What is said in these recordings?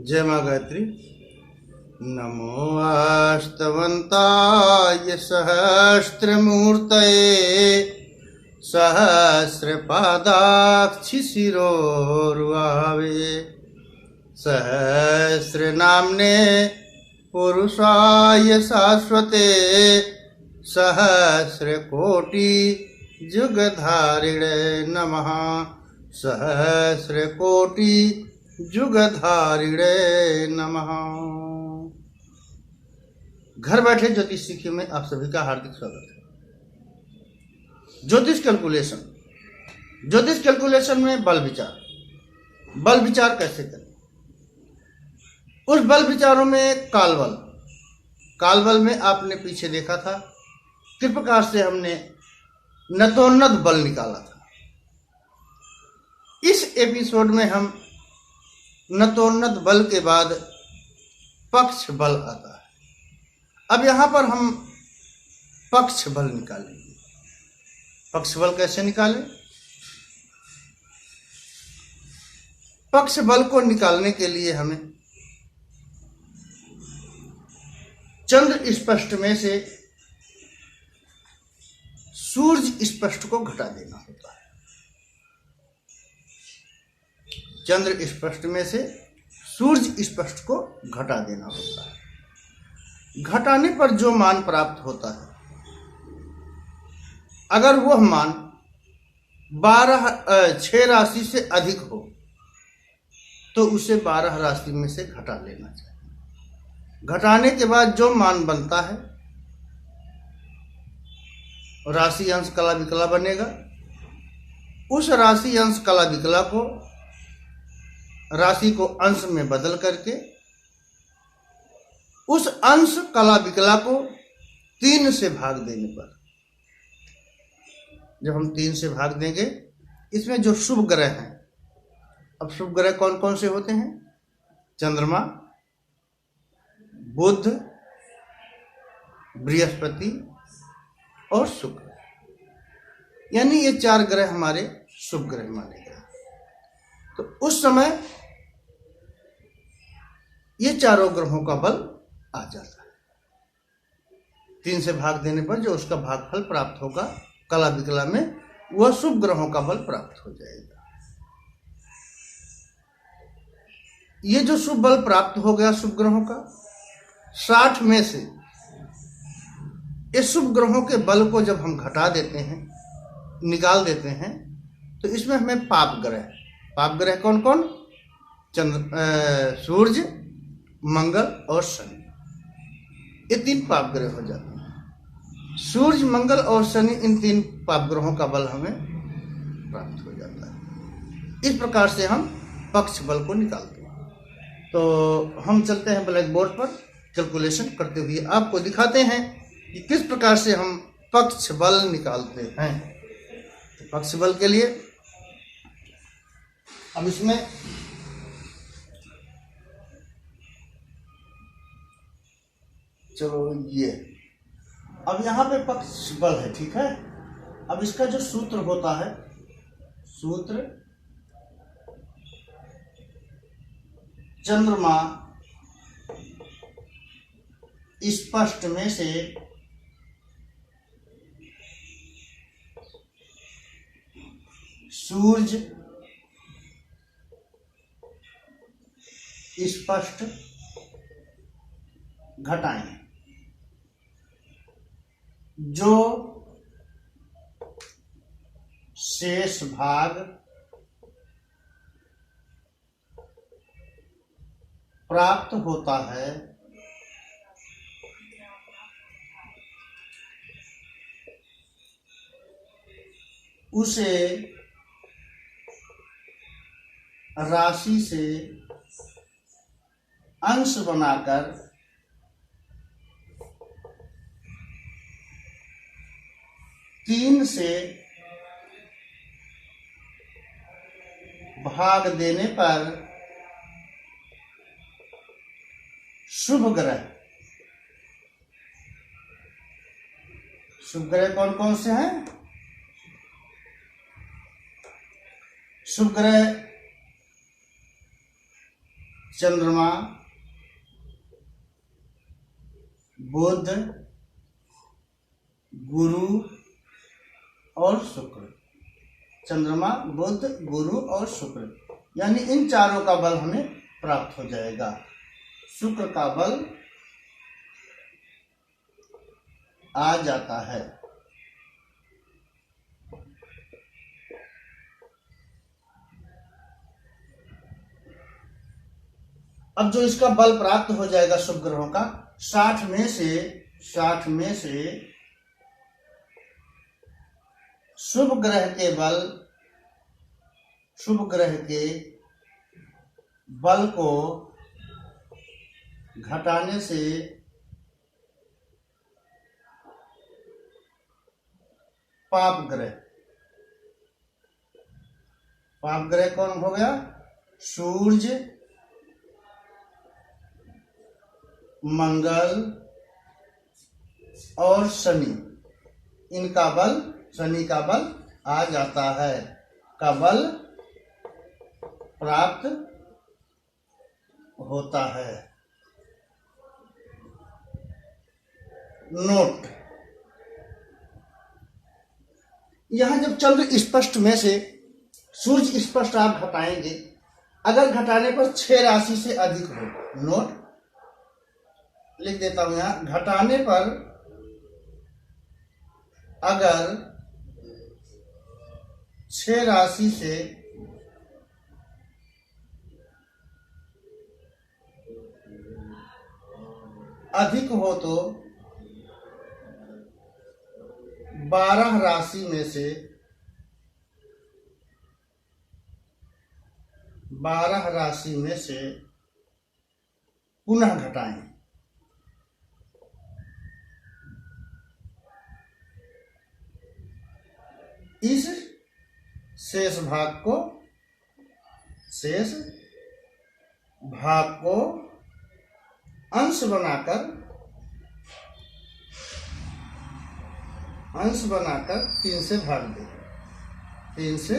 जय माँ गायत्री। नमो अस्तवन्ताय सहस्रमूर्तये सहस्रपादाक्षि शिरोरुआवे सहस्रनाम्ने पुरुषाय शाश्वते सहस्रकोटि जुगधारिणे नमः। सहस्रकोटि जुगधारिणे नमः। घर बैठे ज्योतिष सीखिए में आप सभी का हार्दिक स्वागत है। ज्योतिष कैलकुलेशन में बल विचार कैसे करें। उस बल विचारों में काल बल में आपने पीछे देखा था किस प्रकार से हमने नतोन्नत बल निकाला था। इस एपिसोड में हम नतोन्नत बल के बाद पक्ष बल आता है। अब यहां पर हम पक्ष बल निकालेंगे। पक्ष बल कैसे निकालें? पक्ष बल को निकालने के लिए हमें चंद्र स्पष्ट में से सूर्य स्पष्ट को घटा देना होता है। चंद्र स्पष्ट में से सूर्य स्पष्ट को घटा देना होता है। घटाने पर जो मान प्राप्त होता है, अगर वह मान 6 राशि से अधिक हो तो उसे 12 राशि में से घटा लेना चाहिए। घटाने के बाद जो मान बनता है राशि अंश कला विकला बनेगा। उस राशि अंश कला विकला को राशि को अंश में बदल करके उस अंश कला विकला को 3 से भाग देने पर, जब हम 3 से भाग देंगे, इसमें जो शुभ ग्रह हैं, अब शुभ ग्रह कौन कौन से होते हैं? चंद्रमा, बुध, बृहस्पति और शुक्र, यानी ये 4 ग्रह हमारे शुभ ग्रह माने गए। तो उस समय ये चारों ग्रहों का बल आ जाता है। 3 से भाग देने पर जो उसका भागफल प्राप्त होगा कला विकला में, वह शुभ ग्रहों का बल प्राप्त हो जाएगा। ये जो शुभ बल प्राप्त हो गया शुभ ग्रहों का, 60 में से इस शुभ ग्रहों के बल को जब हम घटा देते हैं, निकाल देते हैं, तो इसमें हमें पाप ग्रह कौन कौन? सूर्य, मंगल और शनि, ये 3 पाप ग्रह हो जाते हैं। सूर्य, मंगल और शनि, इन 3 पाप ग्रहों का बल हमें प्राप्त हो जाता है। इस प्रकार से हम पक्ष बल को निकालते हैं। तो हम चलते हैं ब्लैक बोर्ड पर, कैलकुलेशन करते हुए आपको दिखाते हैं कि किस प्रकार से हम पक्ष बल निकालते हैं। तो पक्ष बल के लिए अब इसमें चलो ये, अब यहाँ पे पक्ष बल है, ठीक है। अब इसका जो सूत्र होता है, सूत्र चंद्रमा स्पष्ट में से सूर्य स्पष्ट घटाएं, जो शेष भाग प्राप्त होता है उसे राशि से अंश बनाकर 3 से भाग देने पर शुभ ग्रह कौन कौन से हैं? शुभ ग्रह चंद्रमा, बुध, गुरु और शुक्र। चंद्रमा, बुध, गुरु और शुक्र, यानी इन चारों का बल हमें प्राप्त हो जाएगा। शुक्र का बल आ जाता है। अब जो इसका बल प्राप्त हो जाएगा शुभ ग्रहों का, 60 में से शुभ ग्रह के बल को घटाने से पाप ग्रह कौन हो गया? सूर्य, मंगल और शनि, इनका बल, शनि का बल आ जाता है, का बल प्राप्त होता है। नोट, यहां जब चंद्र स्पष्ट में से सूर्य स्पष्ट आप घटाएंगे, अगर घटाने पर 6 राशि से अधिक हो, नोट लिख देता हूं यहां, घटाने पर अगर 6 राशि से अधिक हो तो 12 राशि में से पुनः घटाएं। इस शेष भाग को अंश बनाकर 3 से भाग दे, 3 से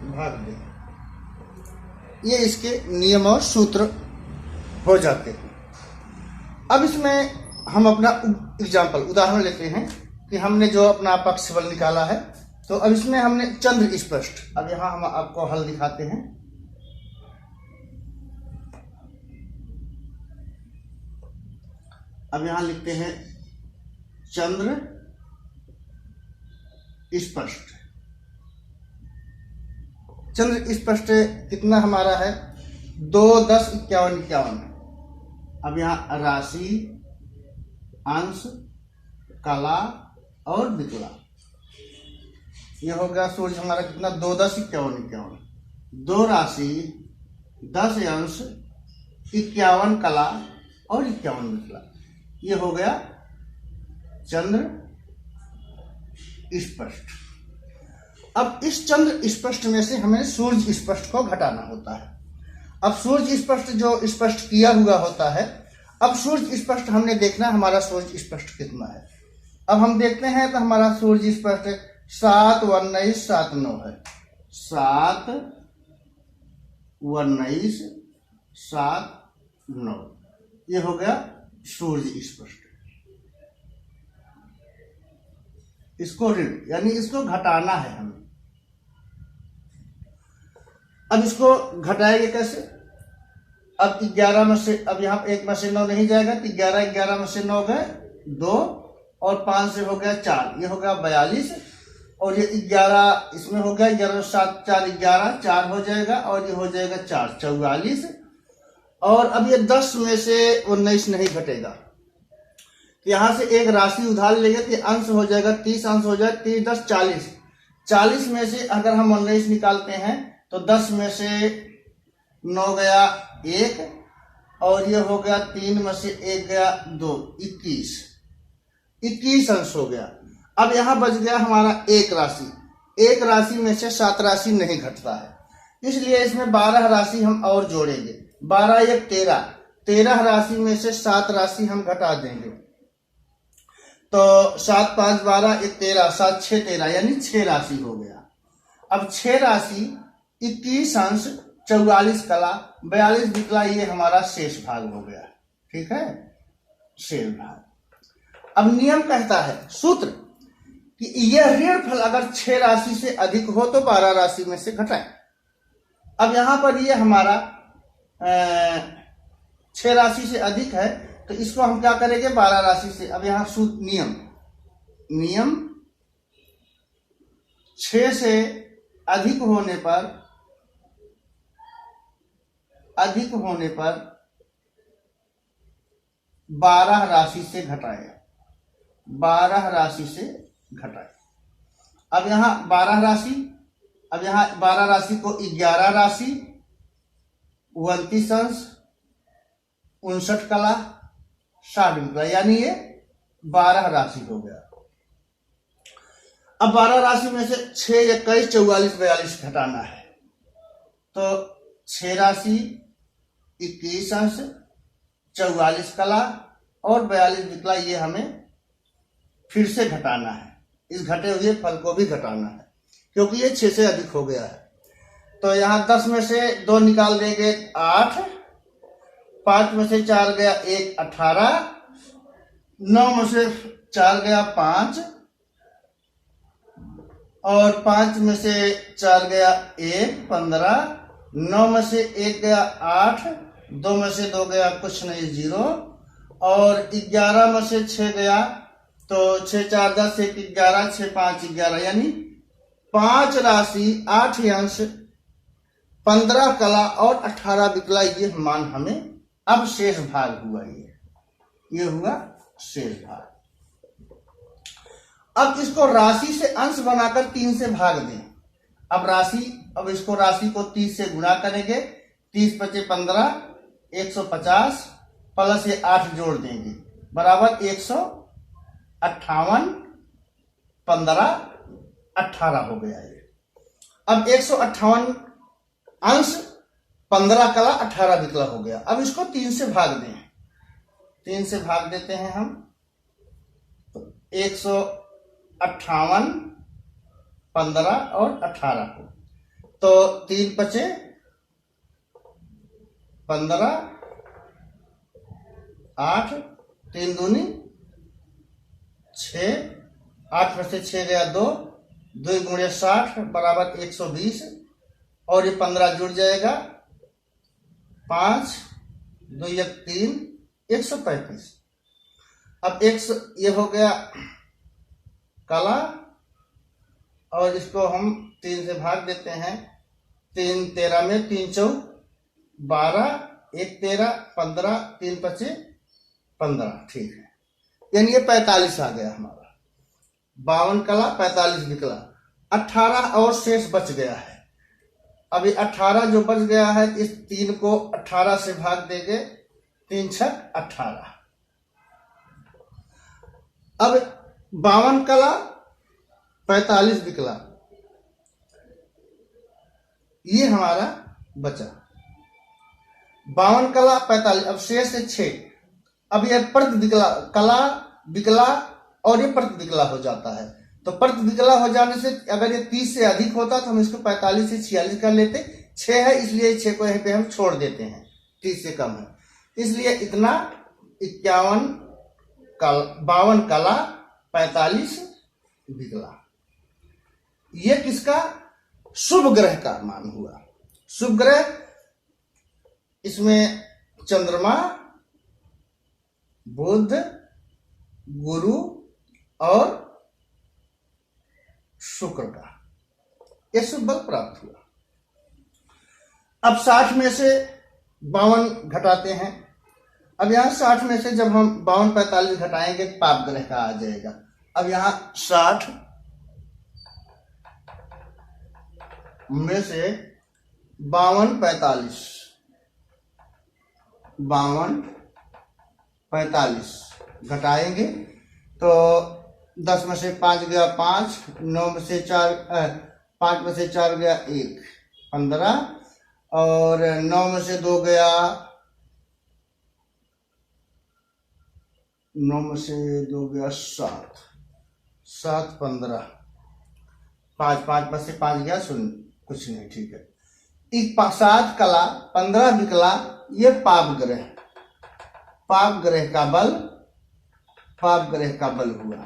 भाग दे। ये इसके नियम और सूत्र हो जाते हैं। अब इसमें हम अपना एग्जाम्पल, उदाहरण लेते हैं कि हमने जो अपना पक्ष बल निकाला है, तो अब इसमें हमने चंद्र स्पष्ट, अब यहां हम आपको हल दिखाते हैं। अब यहां लिखते हैं चंद्र स्पष्ट। चंद्र स्पष्ट कितना हमारा है? 2, 10, 51, 51। अब यहां राशि, अंश, कला और विकला, ये हो गया सूर्य हमारा कितना? 2, 10, 51, 51। 2 राशि, 10 अंश, 51 कला और 51 विकला, ये हो गया चंद्र स्पष्ट। अब इस चंद्र स्पष्ट में से हमें सूर्य स्पष्ट को घटाना होता है। अब सूर्य स्पष्ट जो स्पष्ट किया हुआ होता है, अब सूर्य स्पष्ट हमने देखना हमारा सूर्य स्पष्ट कितना है। अब हम देखते हैं तो हमारा सूर्य स्पष्ट 7, 19, 7, 9 है। 7, 19, 7, 9, ये हो गया सूर्य स्पष्ट। इसको ऋण, यानी इसको घटाना है हमें। अब इसको घटाएंगे कैसे? अब 11 में से, अब यहाँ 1 में से 9 नहीं जाएगा, तो 11 में से 9 गए 2 और 5 से हो गया 4, ये हो गया 42। और ये 11 इसमें हो गया, 11 7 4 11, 4 हो जाएगा और ये हो जाएगा 4 44। और अब ये 10 में से 19 नहीं घटेगा, यहां से एक राशि उधार लेंगे तो अंश हो जाएगा 30, अंश हो जाएगा 30, 10, 40। 40 में से अगर हम 19 निकालते हैं तो 10 में से 9 गया 1 और ये हो गया 3 में से 1 गया 2, 21 अंश हो गया। अब यहां बच गया हमारा एक राशि, एक राशि में से 7 राशि नहीं घटता है, इसलिए इसमें 12 राशि हम और जोड़ेंगे। 12 1 13, 13 राशि में से 7 राशि हम घटा देंगे, तो 7 5 12 1 13, 7 6 13, यानी 6 राशि हो गया। अब 6 राशि 21 अंश 44 कला, 42 विकला, ये हमारा शेष भाग हो गया। ठीक है, शेष भाग। अब नियम कहता है, सूत्र, कि यह ऋणफल अगर 6 राशि से अधिक हो तो 12 राशि में से घटाएं। अब यहां पर ये हमारा 6 राशि से अधिक है, तो इसको हम क्या करेंगे, 12 राशि से। अब यहां सूत्र, नियम 6 से अधिक होने पर 12 राशि से घटाएं, 12 राशि से घटाएं। अब यहां 12 राशि, अब यहां 12 राशि को 11 राशि, 29 अंश, 59 कला, 60 विकला, यानी ये 12 राशि हो गया। अब 12 राशि में से 6, 21, 44, 42 घटाना है, तो 6 राशि, 21 अंश, 44 कला और 42 विकला, ये हमें फिर से घटाना है। इस घटे हुए फल को भी घटाना है, क्योंकि ये 6 से अधिक हो गया है। तो यहाँ 10 में से 2 निकाल देंगे, 8, 5 में से 4 गया 1, 18, 9 में से 4 गया 5, और 5 में से 4 गया 1, 15, 9 में से 1 गया 8, 2 में से 2 गया कुछ नहीं 0, और 11 में से 6 गया, तो 6 4 10, 1 11, 6 5 11, यानी 5 राशि, 8 अंश, 15 कला और 18 विकला, ये मान हमें अब शेष भाग हुआ। ये हुआ शेष भाग। अब इसको राशि से अंश बनाकर 3 से भाग दें। अब इसको राशि को 30 से गुणा करेंगे, 30 पचे 15, 150 प्लस ये 8 जोड़ देंगे, बराबर 158, 15, 18 हो गया ये। अब 158 अंश, 15 कला, 18 विकला हो गया। अब इसको 3 से भाग दें, 3 से भाग देते हैं हम, तो 158, 15 और 18 को, तो 3 पचे 15, 8, 3 दूनी 6, 8 में से 6 गया 2, 2 गुणे 60 बराबर 120, और ये 15 जुड़ जाएगा, 5, 2 1 3, 135। अब ये हो गया कला, और इसको हम 3 से भाग देते हैं, 3 13 में 3 4 12, 1 13, 15, 3 पचे 15, ठीक है, यानी ये 45 आ गया हमारा। 52 कला, 45 विकला, 18 और शेष बच गया है। अभी 18 जो बच गया है, इस 3 को 18 से भाग देंगे, 3 छक 18। अब 52 कला, 45 विकला, ये हमारा बचा। 52 कला 45, अब शेष है 6। अब यह प्रति विकला, कला विकला और ये प्रति विकला हो जाता है। तो प्रति विकला हो जाने से अगर ये 30 से अधिक होता तो हम इसको 45 से 46 कर लेते। 6 है इसलिए 6 को यहीं पे हम छोड़ देते हैं, 30 से कम है इसलिए इतना 52 कला 45 विकला। ये किसका? शुभ ग्रह का मान हुआ। शुभ ग्रह, इसमें चंद्रमा, बुध, गुरु और शुक्र का यह शुभ बल प्राप्त हुआ। अब 60 में से 52 घटाते हैं। अब यहां 60 में से जब हम 52 45 घटाएंगे पाप ग्रह का आ जाएगा। अब यहां 60 में से 52 45 घटाएंगे तो 10 में से 5 गया 5, 9 में से 4 5 में से 4 गया 1 15 और 9 में से 2 गया 7 15 5 5 में से 5 गया 0 कुछ नहीं, ठीक है। 7 कला 15 विकला, ये पाप ग्रह का बल हुआ।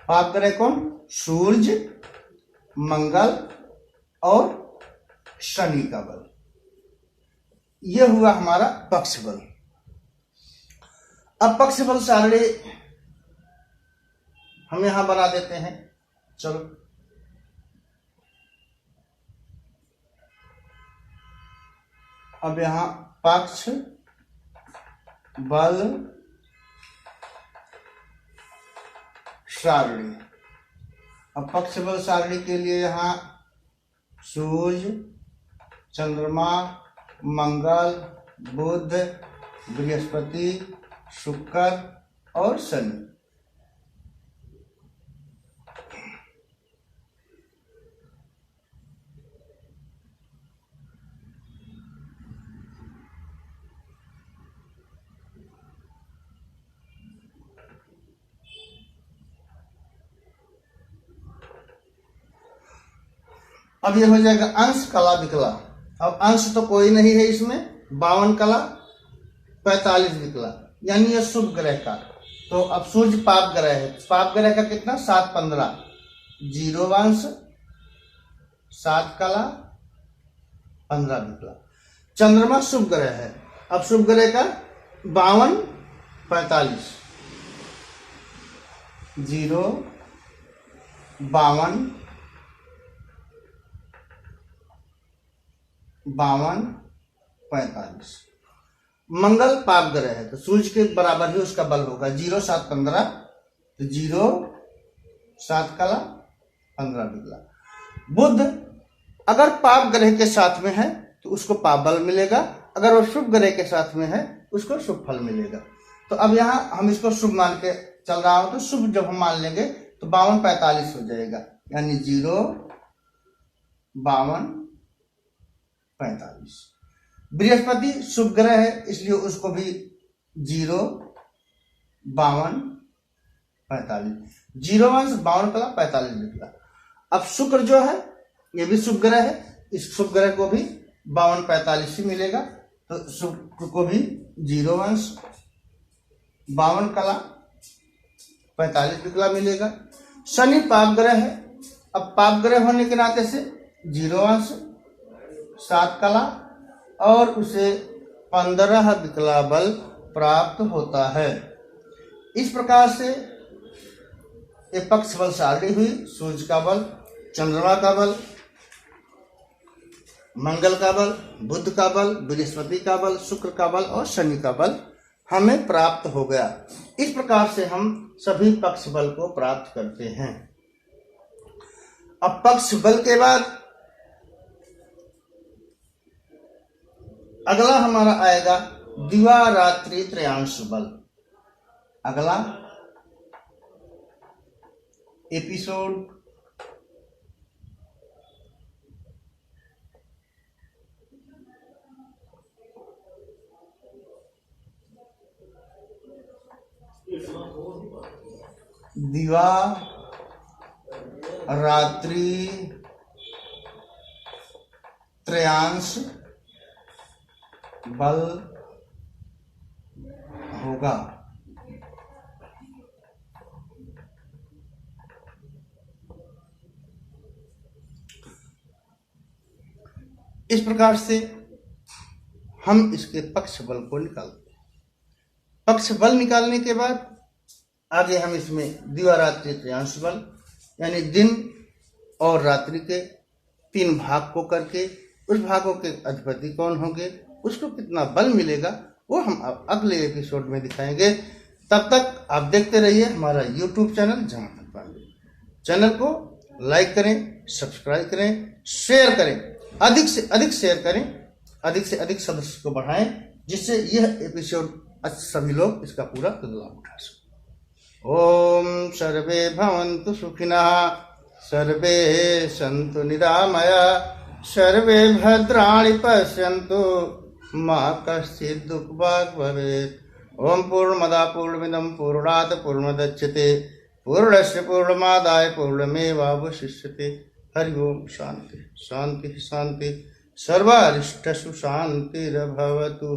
पाप ग्रह कौन? सूर्य, मंगल और शनि का बल। यह हुआ हमारा पक्ष बल। अब पक्ष बल सारणी हम यहां बना देते हैं। चलो, अब यहां पक्ष बल सारणी। अब पक्ष बल सारणी के लिए यहां सूर्य, चंद्रमा, मंगल, बुध, बृहस्पति, शुक्र और शनि। अब ये हो जाएगा अंश कला विकला। अब अंश तो कोई नहीं है इसमें, 52 कला 45 विकला, यानी ये शुभ ग्रह का। तो अब सूर्य पाप ग्रह है, पाप ग्रह का कितना? 7 15, 0 अंश, 7 कला 15 विकला। चंद्रमा शुभ ग्रह है, अब शुभ ग्रह का 52 45, 0 52 45। मंगल पाप ग्रह है तो सूर्य के बराबर ही उसका बल होगा, 0 7 15, तो 0 7 कला 15 विकला। बुध अगर पाप ग्रह के साथ में है तो उसको पाप बल मिलेगा, अगर वो शुभ ग्रह के साथ में है उसको शुभ फल मिलेगा। तो अब यहाँ हम इसको शुभ मान के चल रहा हूं, तो शुभ जब हम मान लेंगे तो 52 45 हो जाएगा, यानी 0 52 45। बृहस्पति शुभ ग्रह है इसलिए उसको भी 0 52 45, 0 अंश 52 कला 45 निकला। अब शुक्र जो है ये भी शुभ ग्रह है, इस शुभ ग्रह को भी 52 45 ही मिलेगा, तो शुक्र को भी 0 अंश 52 कला 45 निकला मिलेगा। शनि पाप ग्रह है, अब पाप ग्रह होने के नाते से 0 अंश 7 कला और उसे 15 विकला बल प्राप्त होता है। इस प्रकार से ये पक्ष बल सारणी हुई। सूर्य का बल, चंद्रमा का बल, मंगल का बल, बुध का बल, बृहस्पति का बल, शुक्र का बल और शनि का बल हमें प्राप्त हो गया। इस प्रकार से हम सभी पक्ष बल को प्राप्त करते हैं। अब पक्ष बल के बाद अगला हमारा आएगा दिवा रात्रि त्रयांश बल। अगला एपिसोड दिवा रात्रि त्रयांश बल होगा। इस प्रकार से हम इसके पक्ष बल को निकालते हैं। पक्ष बल निकालने के बाद आगे हम इसमें दिवा रात्रि त्रयांश बल यानी दिन और रात्रि के 3 भाग को करके उस भागों के अधिपति कौन होंगे, उसको कितना बल मिलेगा, वो हम अगले एपिसोड में दिखाएंगे। तब तक आप देखते रहिए हमारा YouTube चैनल जहां पांडे। चैनल को लाइक करें, सब्सक्राइब करें, शेयर करें, अधिक से अधिक शेयर करें, अधिक से अधिक सदस्य को बढ़ाएं, जिससे यह एपिसोड सभी लोग इसका पूरा लाभ उठा सकें। ओम सर्वे भवन्तु सुखिनः, सर्वे सन्तु निरामया, सर्वे भद्राणि पश्यन्तु, मा कश्चित् दुःखभाग् भवेत्। ओम पूर्णमदः पूर्णमिदं पूर्णात् पूर्णमुदच्यते, पूर्णस्य पूर्णमादाय पूर्णमेवावशिष्यते। हरि ओम। शांति शांति शांति। सर्वारिष्टसु शान्तिर्भवतु।